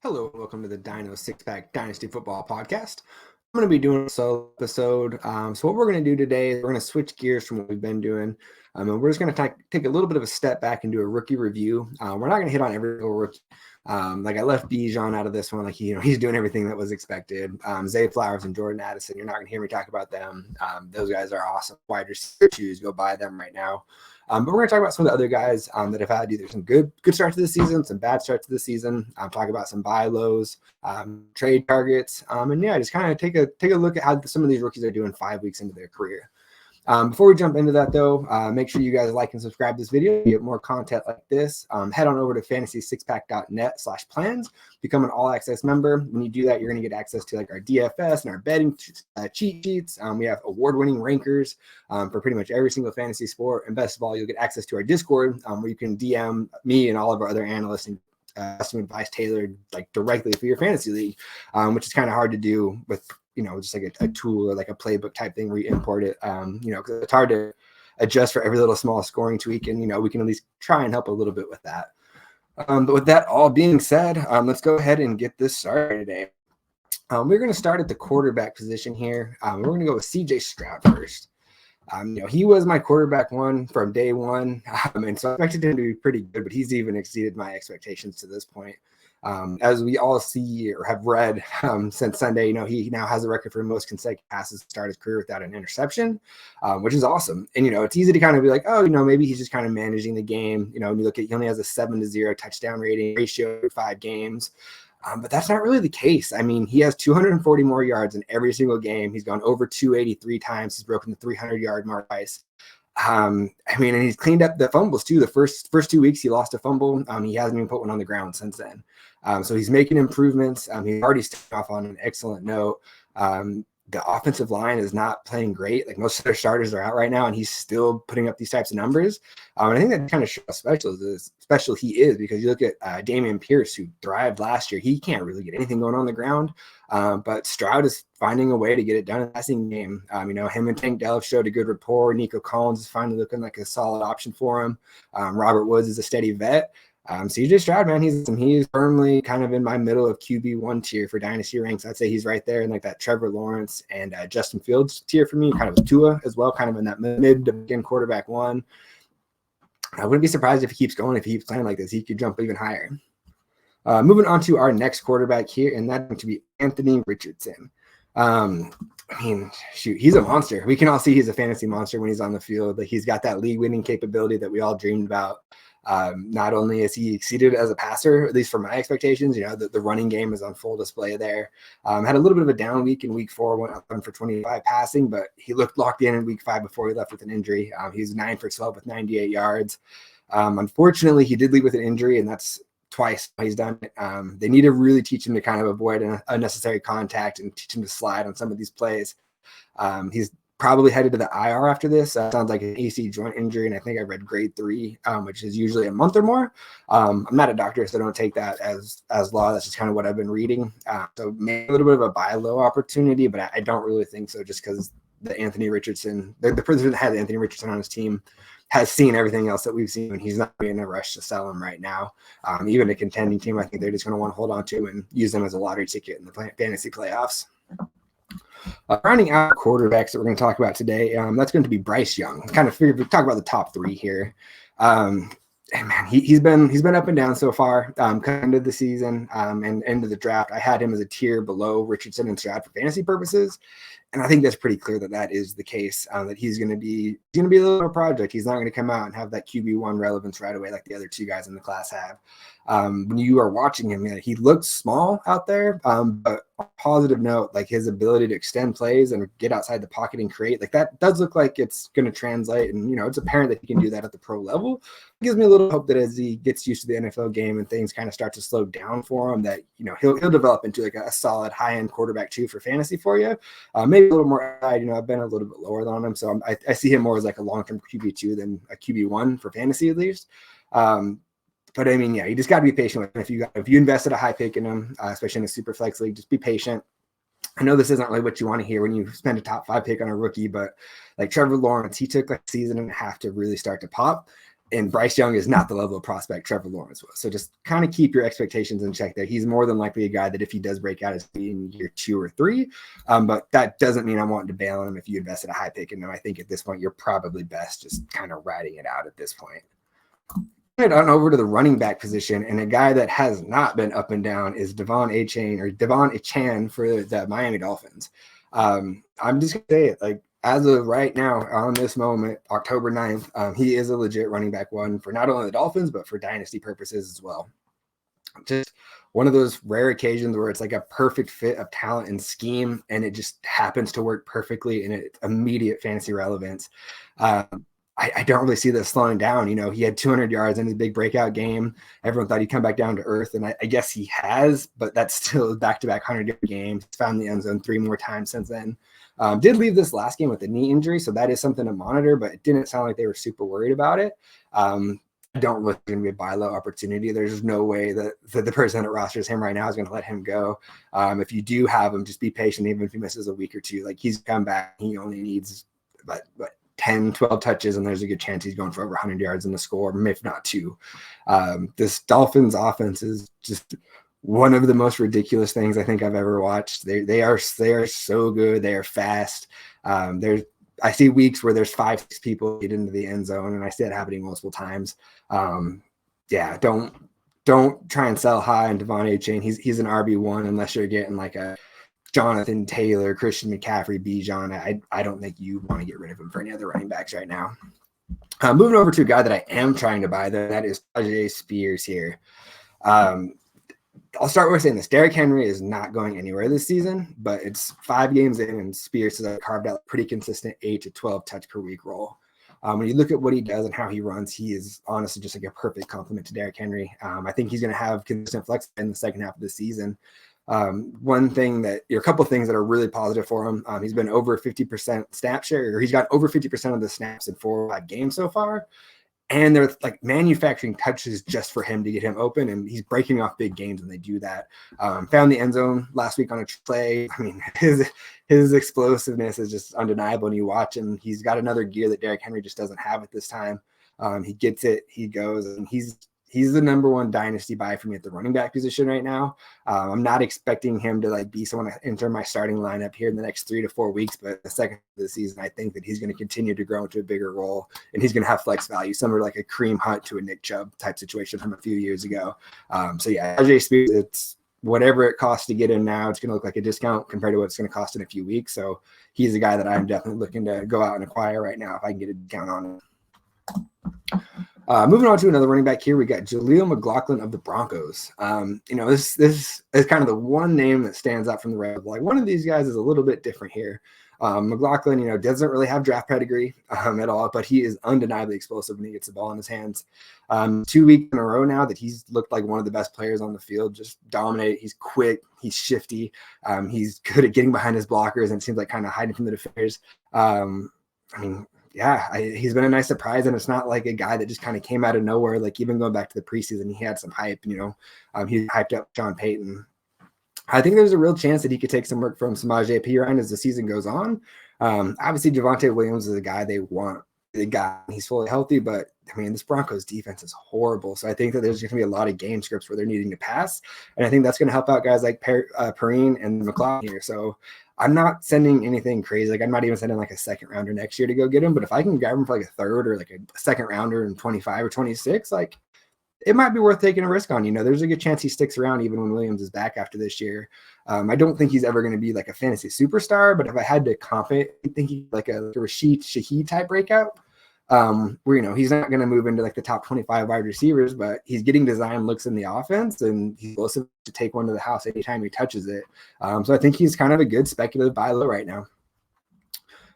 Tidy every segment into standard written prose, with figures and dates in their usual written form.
Hello, and welcome to the Dyno Six Pack Dynasty Football Podcast. I'm going to be doing a solo episode. So what we're going to do today is we're going to switch gears from what we've been doing. And we're just going to take a little bit of a step back and do a rookie review. We're not going to hit on every single rookie. Like I left Bijan out of this one. Like, he's doing everything that was expected. Zay Flowers and Jordan Addison, you're not going to hear me talk about them. Those guys are awesome. Wide receiver shoes, go buy them right now. But we're going to talk about some of the other guys that have had either some good starts to the season, some bad starts to the season. Talk about some buy lows, trade targets, and just kind of take a look at how some of these rookies are doing 5 weeks into their career. Before we jump into that, though, make sure you guys like and subscribe this video to get more content like this. Head on over to fantasy6pack.net/plans, become an all-access member. When you do that, you're going to get access to like our DFS and our betting cheat sheets. We have award-winning rankers for pretty much every single fantasy sport. And best of all, you'll get access to our Discord where you can DM me and all of our other analysts and some advice tailored like directly for your fantasy league, which is kind of hard to do with just like a tool or like a playbook type thing where you import it, because it's hard to adjust for every little small scoring tweak. And, we can at least try and help a little bit with that. But with that all being said, let's go ahead and get this started today. We're going to start at the quarterback position here. We're going to go with CJ Stroud first. He was my quarterback one from day one. And so I expected him to be pretty good, but he's even exceeded my expectations to this point. As we all see or have read since Sunday, he now has a record for most consecutive passes to start his career without an interception, which is awesome. And, it's easy to kind of be like, maybe he's just kind of managing the game. When you look at, he only has a 7-0 touchdown rating ratio in 5 games. But that's not really the case. I mean, he has 240 more yards in every single game. He's gone over 283 times. He's broken the 300-yard mark twice. And he's cleaned up the fumbles too. The first 2 weeks he lost a fumble. He hasn't even put one on the ground since then. So he's making improvements. He's already started off on an excellent note. The offensive line is not playing great. Like most of their starters are out right now, and he's still putting up these types of numbers. And I think that kind of shows how special he is, because you look at Dameon Pierce, who thrived last year. He can't really get anything going on the ground, but Stroud is finding a way to get it done in the passing game. Him and Tank Dell showed a good rapport. Nico Collins is finally looking like a solid option for him. Robert Woods is a steady vet. CJ Stroud, man, he's firmly kind of in my middle of QB1 tier for Dynasty ranks. I'd say he's right there in like that Trevor Lawrence and Justin Fields tier for me, kind of with Tua as well, kind of in that mid to begin quarterback one. I wouldn't be surprised if he keeps going. If he keeps playing like this, he could jump even higher. Moving on to our next quarterback here, and that's going to be Anthony Richardson. He's a monster. We can all see he's a fantasy monster when he's on the field. Like, he's got that league-winning capability that we all dreamed about. Not only is he exceeded as a passer, at least for my expectations, the running game is on full display there. Had a little bit of a down week in week 4, went up for 25 passing, but he looked locked in week 5 before he left with an injury. He's 9 for 12 with 98 yards. Unfortunately, he did leave with an injury, and that's twice he's done it. They need to really teach him to kind of avoid unnecessary contact and teach him to slide on some of these plays. He's probably headed to the IR after this. Sounds like an AC joint injury, and I think I read grade 3, which is usually a month or more. I'm not a doctor, so don't take that as law. That's just kind of what I've been reading. So maybe a little bit of a buy low opportunity, but I don't really think so, just because the person that had Anthony Richardson on his team has seen everything else that we've seen, and he's not in a rush to sell him right now. Even a contending team, I think they're just going to want to hold on to him and use them as a lottery ticket in the fantasy playoffs. Rounding out quarterbacks that we're going to talk about today, that's going to be Bryce Young. Kind of figured we'd talk about the top 3 here. And man, he's been up and down so far, coming into the season and into the draft. I had him as a tier below Richardson and Stroud for fantasy purposes, and I think that's pretty clear that is the case. That he's going to be a little bit project. He's not going to come out and have that QB1 relevance right away like the other 2 guys in the class have. When you are watching him, he looks small out there, but on a positive note, like his ability to extend plays and get outside the pocket and create, like that does look like it's going to translate. And, it's apparent that he can do that at the pro level. It gives me a little hope that as he gets used to the NFL game and things kind of start to slow down for him, that, he'll develop into like a solid high-end quarterback 2 for fantasy for you. Maybe a little more, I've been a little bit lower on him. So I see him more as like a long-term QB2 than a QB1 for fantasy at least. But you just got to be patient with him. If you invested a high pick in him, especially in a super flex league, just be patient. I know this isn't really what you want to hear when you spend a top 5 pick on a rookie, but like Trevor Lawrence, he took like a season and a half to really start to pop. And Bryce Young is not the level of prospect Trevor Lawrence was. So just kind of keep your expectations in check there. He's more than likely a guy that if he does break out, it's in year 2 or 3. But that doesn't mean I'm wanting to bail on him if you invested a high pick in him. I think at this point, you're probably best just kind of riding it out at this point. On over to the running back position, and a guy that has not been up and down is Devon Achane for the Miami Dolphins. I'm just going to say it, like, as of right now, on this moment, October 9th, he is a legit running back one for not only the Dolphins, but for dynasty purposes as well. Just one of those rare occasions where it's like a perfect fit of talent and scheme, and it just happens to work perfectly in its immediate fantasy relevance. I don't really see this slowing down. You know, he had 200 yards in his big breakout game. Everyone thought he'd come back down to earth, and I guess he has, but that's still back-to-back 100-yard games. He's found the end zone 3 more times since then. Did leave this last game with a knee injury, so that is something to monitor, but it didn't sound like they were super worried about it. I don't look going to be a buy low opportunity. There's no way that the person that rosters him right now is going to let him go. If you do have him, just be patient, even if he misses a week or two. Like, he's come back. He only needs but 10, 12 touches, and there's a good chance he's going for over 100 yards in the score, if not 2. This Dolphins offense is just one of the most ridiculous things I think I've ever watched. They are so good. They are fast. I see weeks where there's 5-6 people get into the end zone, and I see it happening multiple times. Don't try and sell high on Devon Achane. He's an RB1 unless you're getting like a Jonathan Taylor, Christian McCaffrey, Bijan. I don't think you want to get rid of him for any other running backs right now. Moving over to a guy that I am trying to buy, though, that is Tyjae Spears here. I'll start with saying this. Derrick Henry is not going anywhere this season, but it's 5 games in, and Spears has carved out a pretty consistent 8 to 12 touch per week role. When you look at what he does and how he runs, he is honestly just like a perfect complement to Derrick Henry. I think he's going to have consistent flex in the second half of the season. A couple of things that are really positive for him. He's been over 50% snap share, or he's got over 50% of the snaps in 4 or 5 games so far. And they're like manufacturing touches just for him to get him open, and he's breaking off big games when they do that. Found the end zone last week on a play. I mean, his explosiveness is just undeniable when you watch him. He's got another gear that Derrick Henry just doesn't have at this time. He gets it, he goes, and he's the number 1 dynasty buy for me at the running back position right now. I'm not expecting him to be someone to enter my starting lineup here in the next 3 to 4 weeks, but the second of the season, I think that he's going to continue to grow into a bigger role, and he's going to have flex value, similar like a Kareem Hunt to a Nick Chubb type situation from a few years ago. Tyjae Spears, it's whatever it costs to get him now. It's going to look like a discount compared to what it's going to cost in a few weeks. So he's a guy that I'm definitely looking to go out and acquire right now if I can get a discount on him. Moving on to another running back here, we got Jaleel McLaughlin of the Broncos. This is kind of the one name that stands out from the rest. Like, one of these guys is a little bit different here. McLaughlin, doesn't really have draft pedigree at all, but he is undeniably explosive when he gets the ball in his hands. 2 weeks in a row now that he's looked like one of the best players on the field, just dominate. He's quick, he's shifty, he's good at getting behind his blockers, and it seems like kind of hiding from the defenders. He's been a nice surprise, and it's not like a guy that just kind of came out of nowhere. Like, even going back to the preseason, he had some hype, he hyped up Sean Payton. I think there's a real chance that he could take some work from Samaje Perine as the season goes on. Obviously, Javonte Williams is a guy they want. He's fully healthy, but this Broncos defense is horrible. So I think that there's going to be a lot of game scripts where they're needing to pass, and I think that's going to help out guys like Perine and McLaughlin here. So I'm not sending anything crazy. Like, I'm not even sending like a second rounder next year to go get him. But if I can grab him for like a third or like a second rounder in 25 or 26, like, it might be worth taking a risk on. There's a good chance he sticks around even when Williams is back after this year. I don't think he's ever going to be like a fantasy superstar, but if I had to comp it, I think he's like a Rashee Shaheed type breakout. Where he's not going to move into like the top 25 wide receivers, but he's getting design looks in the offense, and he's supposed to take one to the house anytime he touches it. So I think he's kind of a good speculative buy low right now.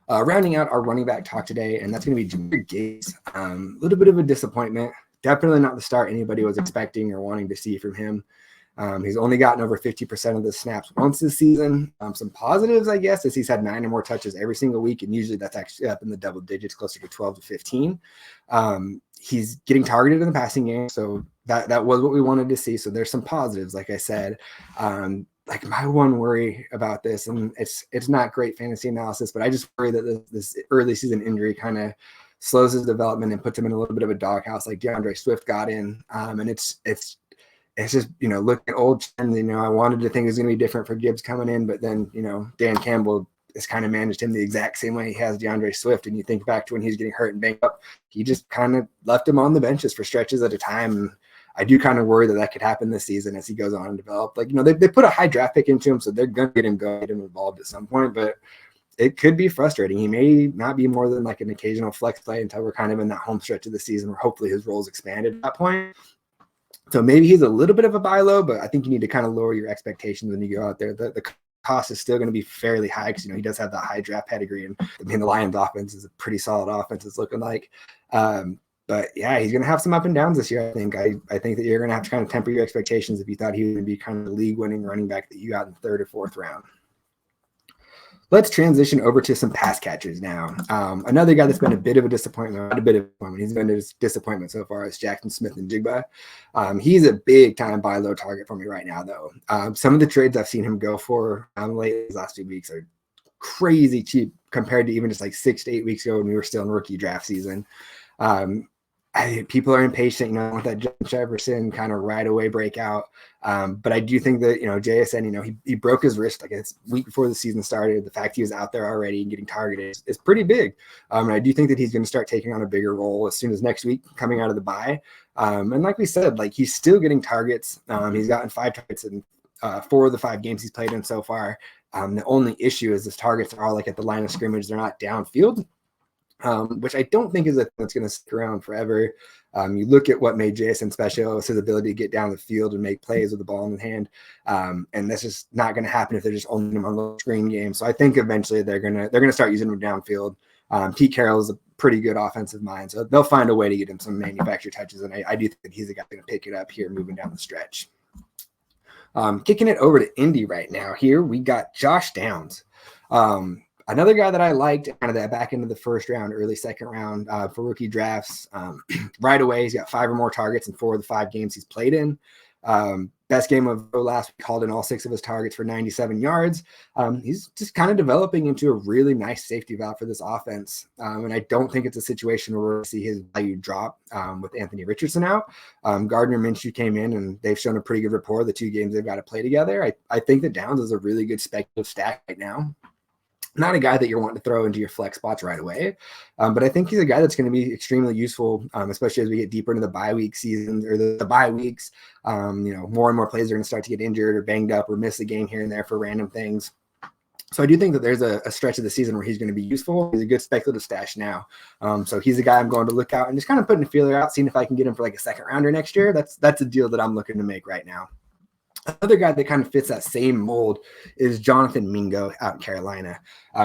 Rounding out our running back talk today, and that's going to be Jahmyr Gibbs. A little bit of a disappointment. Definitely not the start anybody was expecting or wanting to see from him. He's only gotten over 50% of the snaps once this season. Some positives, I guess, is he's had 9 or more touches every single week, and usually that's actually up in the double digits, closer to 12 to 15. He's getting targeted in the passing game, so that was what we wanted to see. So there's some positives, like I said. Like, my one worry about this, and it's not great fantasy analysis, but I just worry that this early season injury kind of slows his development and puts him in a little bit of a doghouse like DeAndre Swift got in. And it's just, looking at old trends, I wanted to think it was going to be different for Gibbs coming in, but then, Dan Campbell has kind of managed him the exact same way he has DeAndre Swift. And you think back to when he was getting hurt and banged up, he just kind of left him on the benches for stretches at a time. And I do kind of worry that could happen this season as he goes on and develop. They put a high draft pick into him, so they're going to get him going, get him involved at some point, but it could be frustrating. He may not be more than like an occasional flex play until we're kind of in that home stretch of the season where hopefully his role is expanded at that point. So maybe he's a little bit of a buy low, but I think you need to kind of lower your expectations when you go out there. The cost is still going to be fairly high because, he does have that high draft pedigree. And the Lions offense is a pretty solid offense, it's looking like. But yeah, he's going to have some up and downs this year. I think that you're going to have to kind of temper your expectations if you thought he was going to be kind of the league winning running back that you got in the 3rd or 4th round. Let's transition over to some pass catchers now. Another guy that's been a bit of a disappointment, not a bit of a disappointment, he's been a disappointment so far is Jaxon Smith-Njigba. He's a big time buy low target for me right now, though. Some of the trades I've seen him go for late these last 2 weeks are crazy cheap compared to even just like 6 to 8 weeks ago when we were still in rookie draft season. People are impatient, want that Justin Jefferson kind of right away breakout. But I do think that, JSN, he broke his wrist like a week before the season started. The fact he was out there already and getting targeted is pretty big. And I do think that he's going to start taking on a bigger role as soon as next week coming out of the bye. And like we said, he's still getting targets. He's gotten 5 targets in 4 of the 5 games he's played in so far. The only issue is his targets are all at the line of scrimmage. They're not downfield. Which I don't think is a thing that's going to stick around forever. You look at what made JSN special, is his ability to get down the field and make plays with the ball in the hand. And that's just not going to happen if they're just owning him on the screen game. So I think eventually they're going to start using him downfield. Pete Carroll is a pretty good offensive mind, so they'll find a way to get him some manufactured touches. And I do think that he's a guy going to pick it up here moving down the stretch. Kicking it over to Indy right now. Here we got Josh Downs. Another guy that I liked kind of that back into the 1st round, early 2nd round for rookie drafts. Right away, he's got 5 or more targets in 4 of the 5 games he's played in. Best game of last week, called in all 6 of his targets for 97 yards. He's just kind of developing into a really nice safety valve for this offense. And I don't think it's a situation where we'll see his value drop with Anthony Richardson out. Gardner Minshew came in and they've shown a pretty good rapport the 2 games they've got to play together. I think that Downs is a really good speculative stack right now. Not a guy that you're wanting to throw into your flex spots right away. But I think he's a guy that's going to be extremely useful, especially as we get deeper into the bye week season or the bye weeks. More and more players are going to start to get injured or banged up or miss a game here and there for random things. So I do think that there's a stretch of the season where he's going to be useful. He's a good speculative stash now. So he's a guy I'm going to look out and just kind of putting a feeler out, seeing if I can get him for like a 2nd rounder next year. That's a deal that I'm looking to make right now. Another guy that kind of fits that same mold is Jonathan Mingo out in Carolina.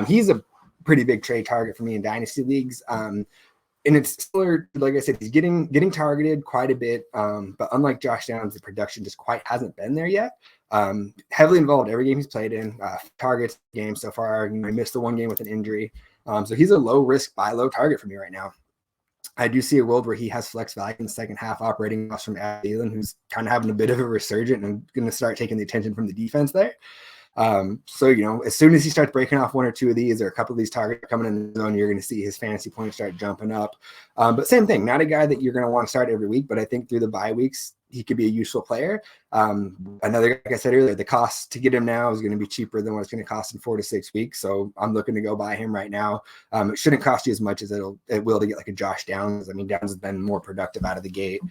He's a pretty big trade target for me in dynasty leagues. And it's similar, like I said, he's getting targeted quite a bit. But unlike Josh Downs, the production just quite hasn't been there yet. Heavily involved every game he's played in, targets games so far. He missed the 1 game with an injury. So he's a low risk, buy low target for me right now. I do see a world where he has flex value in the 2nd half operating off from Adam Thielen, who's kind of having a bit of a resurgent and going to start taking the attention from the defense there. So, as soon as he starts breaking off 1 or 2 of these or a couple of these targets coming in the zone, you're going to see his fantasy points start jumping up. But same thing, not a guy that you're going to want to start every week, but I think through the bye weeks, he could be a useful player. Another, like I said earlier, the cost to get him now is going to be cheaper than what it's going to cost in 4 to 6 weeks. So I'm looking to go buy him right now. It shouldn't cost you as much as it will to get like a Josh Downs. I mean, Downs has been more productive out of the gate.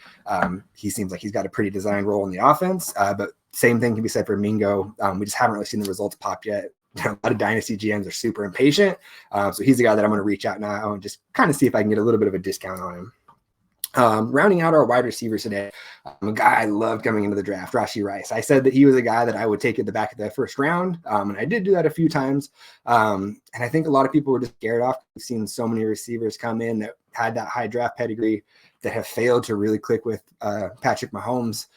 He seems like he's got a pretty designed role in the offense, but same thing can be said for Mingo. We just haven't really seen the results pop yet. A lot of dynasty GMs are super impatient. So he's the guy that I'm going to reach out now and just kind of see if I can get a little bit of a discount on him. Rounding out our wide receivers today, a guy I loved coming into the draft, Rashee Rice. I said that he was a guy that I would take at the back of the 1st round, and I did do that a few times. And I think a lot of people were just scared off. We've seen so many receivers come in that had that high draft pedigree that have failed to really click with Patrick Mahomes.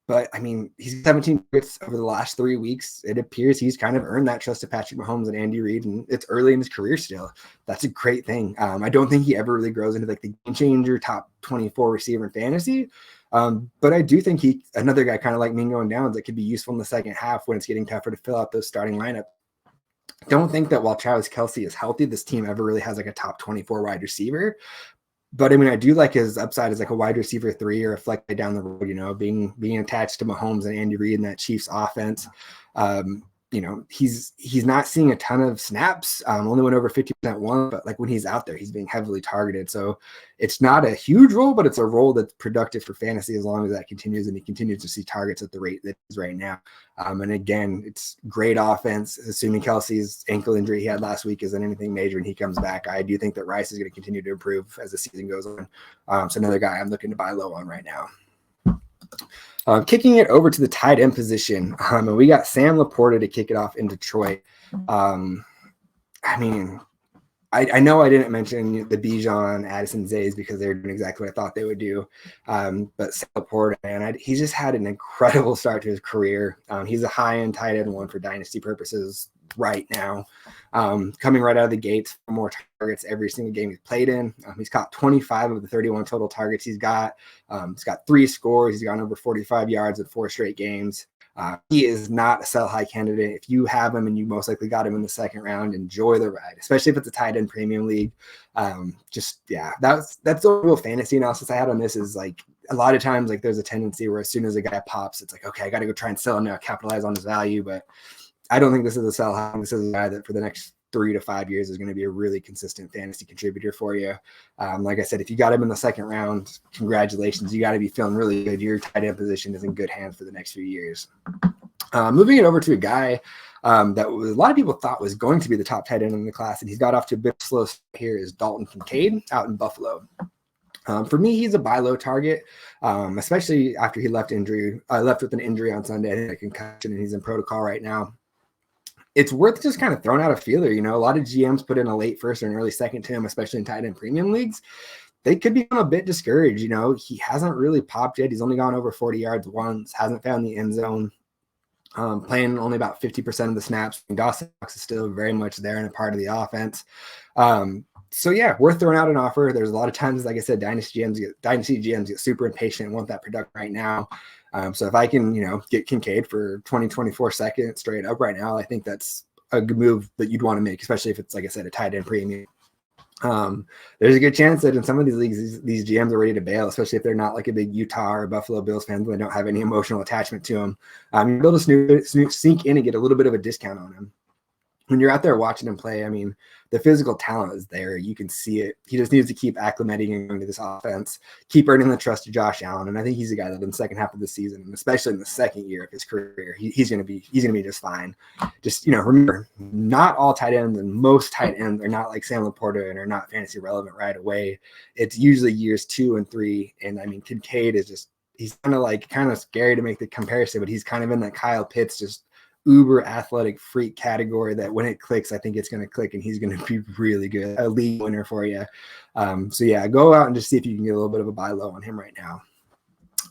But I mean, he's 17 targets over the last 3 weeks. It appears he's kind of earned that trust of Patrick Mahomes and Andy Reid, and it's early in his career still. That's a great thing. I don't think he ever really grows into like the game changer, top 24 receiver in fantasy. But I do think another guy kind of like Mingo and Downs that could be useful in the 2nd half when it's getting tougher to fill out those starting lineup. don't think that while Travis Kelce is healthy, this team ever really has like a top 24 wide receiver. But I mean, I do like his upside as like a wide receiver 3 or a flex down the road, being attached to Mahomes and Andy Reid in that Chiefs offense. He's not seeing a ton of snaps, only went over 50% one, but like when he's out there, he's being heavily targeted. So it's not a huge role, but it's a role that's productive for fantasy as long as that continues and he continues to see targets at the rate that is right now. And again, it's great offense, assuming Kelce's ankle injury he had last week isn't anything major and he comes back. I do think that Rice is going to continue to improve as the season goes on. So another guy I'm looking to buy low on right now. Kicking it over to the tight end position, and we got Sam LaPorta to kick it off in Detroit. I know I didn't mention the Bijan, Addison Zays because they're doing exactly what I thought they would do. But Sam LaPorta, man, he's just had an incredible start to his career. He's a high-end tight end one for dynasty purposes right now. Coming right out of the gates for more targets every single game he's played in. He's caught 25 of the 31 total targets he's got. He's got 3 scores. He's gone over 45 yards in 4 straight games. He is not a sell high candidate. If you have him and you most likely got him in the second round, enjoy the ride, especially if it's a tight end premium league. That's the real fantasy analysis I had on this is like a lot of times like there's a tendency where as soon as a guy pops, it's like, okay, I got to go try and sell him now, capitalize on his value. But I don't think this is a sell high. This is a guy that for the next 3 to 5 years is going to be a really consistent fantasy contributor for you. Like I said, if you got him in the second round, congratulations. You got to be feeling really good. Your tight end position is in good hands for the next few years. Moving it over to a guy that a lot of people thought was going to be the top tight end in the class, and he's got off to a bit slow here is Dalton Kincaid out in Buffalo. For me, he's a buy low target, especially after he left with an injury on Sunday, a concussion, and he's in protocol right now. It's worth just kind of throwing out a feeler. A lot of GMs put in a late first or an early second to him, especially in tight end premium leagues. They could become a bit discouraged. He hasn't really popped yet. He's only gone over 40 yards once, hasn't found the end zone, playing only about 50% of the snaps. And Dawson Knox is still very much there and a part of the offense. So yeah, worth throwing out an offer. There's a lot of times, like I said, dynasty GMs get super impatient and want that production right now. So if I can, get Kincaid for 20-24 seconds straight up right now, I think that's a good move that you'd want to make, especially if it's, like I said, a tight end premium. There's a good chance that in some of these leagues, these GMs are ready to bail, especially if they're not like a big Utah or Buffalo Bills fan, they don't have any emotional attachment to them. You're able to sneak in and get a little bit of a discount on him. When you're out there watching him play, the physical talent is there. You can see it. He just needs to keep acclimating into this offense, keep earning the trust of Josh Allen. And I think he's a guy that in the second half of the season, and especially in the second year of his career, he's going to be just fine. Just, remember, not all tight ends and most tight ends are not like Sam LaPorta and are not fantasy relevant right away. It's usually years 2 and 3. And Kincaid is just, he's kind of scary to make the comparison, but he's kind of in that Kyle Pitts, just uber athletic freak category that when it clicks, I think it's going to click and he's going to be really good, a league winner for you. So yeah, go out and just see if you can get a little bit of a buy low on him right now.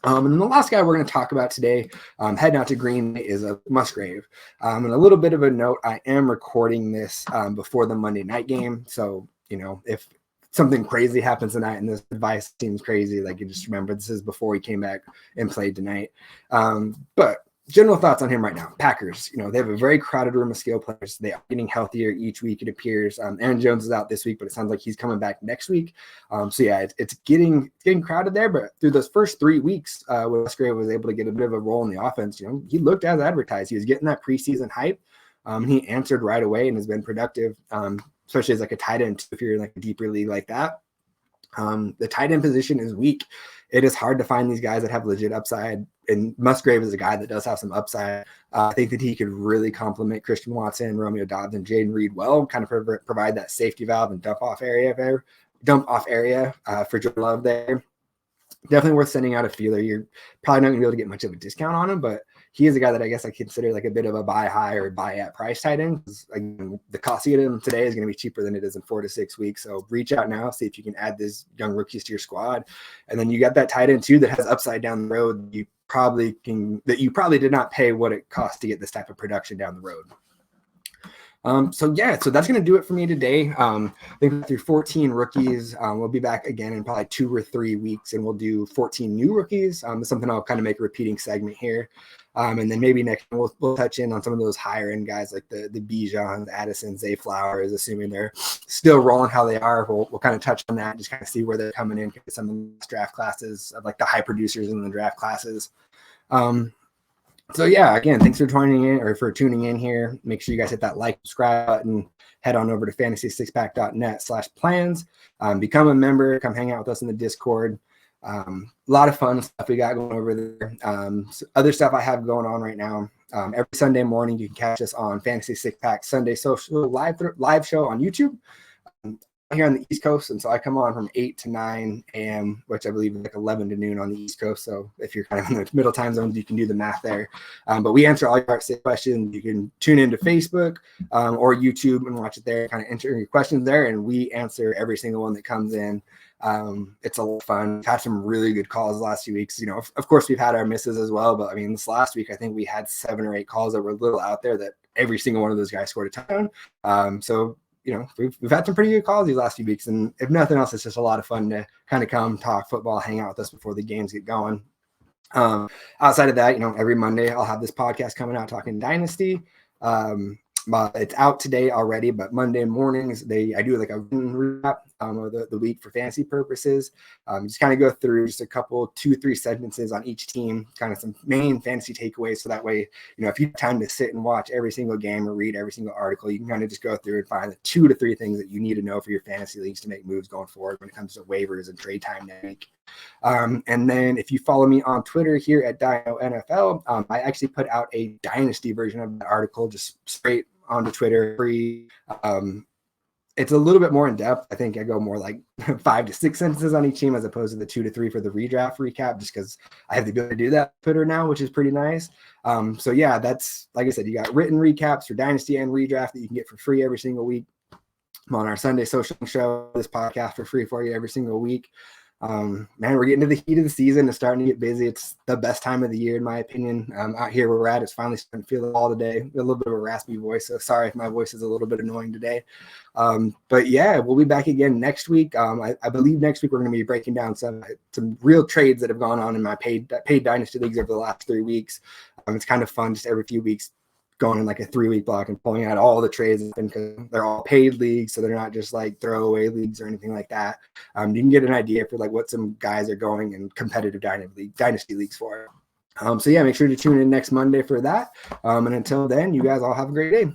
And then the last guy we're going to talk about today, heading out to Green, is a Musgrave. And a little bit of a note, I am recording this before the Monday night game. So, if something crazy happens tonight and this advice seems crazy, like you just remember this is before he came back and played tonight. But general thoughts on him right now. Packers, they have a very crowded room of skill players. They are getting healthier each week, it appears. Aaron Jones is out this week, but it sounds like he's coming back next week. So yeah, it's getting crowded there. But through those first 3 weeks, when Musgrave was able to get a bit of a role in the offense, he looked as advertised. He was getting that preseason hype. He answered right away and has been productive, especially as like a tight end if you're in like a deeper league like that. The tight end position is weak. It is hard to find these guys that have legit upside, and Musgrave is a guy that does have some upside. I think that he could really complement Christian Watson, Romeo Doubs, and Jaden Reed well, kind of provide that safety valve and dump off area for Jordan Love there. Definitely worth sending out a feeler. You're probably not going to be able to get much of a discount on him, but he is a guy that I guess I consider like a bit of a buy high or buy at price tight end. Again, the cost to get him today is going to be cheaper than it is in 4 to 6 weeks. So reach out now, see if you can add these young rookies to your squad. And then you got that tight end too that has upside down the road. You probably did not pay what it costs to get this type of production down the road. So that's going to do it for me today. I think through 14 rookies. We'll be back again in probably 2 or 3 weeks, and we'll do 14 new rookies. It's something I'll kind of make a repeating segment here. And then maybe next we'll touch in on some of those higher end guys like the Bijans, Addison, Zay Flowers, assuming they're still rolling how they are. We'll kind of touch on that, just kind of see where they're coming in, some of the draft classes of like the high producers in the draft classes. So yeah, again, thanks for tuning in here. Make sure you guys hit that like, subscribe button. Head on over to fantasy6pack.net/plans. Become a member. Come hang out with us in the Discord. A lot of fun stuff we got going over there. Other stuff I have going on right now. Every Sunday morning, you can catch us on Fantasy Six Pack Sunday Social live show on YouTube. Here on the East Coast, and so I come on from 8 to 9 a.m., which I believe is like 11 to noon on the East Coast. So if you're kind of in the middle time zones, you can do the math there. But we answer all your questions. You can tune into Facebook or YouTube and watch it there. Kind of enter your questions there, and we answer every single one that comes in. It's a lot of fun. We've had some really good calls the last few weeks. You know, of course, we've had our misses as well. But I mean, this last week, I think we had 7 or 8 calls that were a little out there that every single one of those guys scored a touchdown. So you know, we've had some pretty good calls these last few weeks, and if nothing else, it's just a lot of fun to kind of come talk football, hang out with us before the games get going. Outside of that, you know, every Monday I'll have this podcast coming out talking Dynasty. But it's out today already, but Monday mornings I do like a recap of the week for fantasy purposes. Just kind of go through just a couple 2-3 sentences on each team, kind of some main fantasy takeaways. So that way, you know, if you have time to sit and watch every single game or read every single article, you can kind of just go through and find the 2 to 3 things that you need to know for your fantasy leagues to make moves going forward when it comes to waivers and trade time next week. And then if you follow me on Twitter here at Dyno NFL, I actually put out a Dynasty version of the article just straight onto Twitter. Free. It's a little bit more in depth. I think I go more like 5 to 6 sentences on each team as opposed to the 2 to 3 for the redraft recap, just because I have the ability to do that on Twitter now, which is pretty nice. So yeah, that's, like I said, you got written recaps for Dynasty and redraft that you can get for free every single week. I'm on our Sunday social show, this podcast for free for you every single week. Man, we're getting to the heat of the season. It's starting to get busy. It's the best time of the year, in my opinion. Out here where we're at, it's finally starting to feel it all today. A little bit of a raspy voice, so sorry if my voice is a little bit annoying today. But yeah, we'll be back again next week. I believe next week we're going to be breaking down some real trades that have gone on in my paid Dynasty leagues over the last 3 weeks. It's kind of fun just every few weeks going in like a 3-week block and pulling out all the trades, because they're all paid leagues, so they're not just like throwaway leagues or anything like that. You can get an idea for like what some guys are going in competitive Dynasty leagues for. So yeah, make sure to tune in next Monday for that. And until then, you guys all have a great day.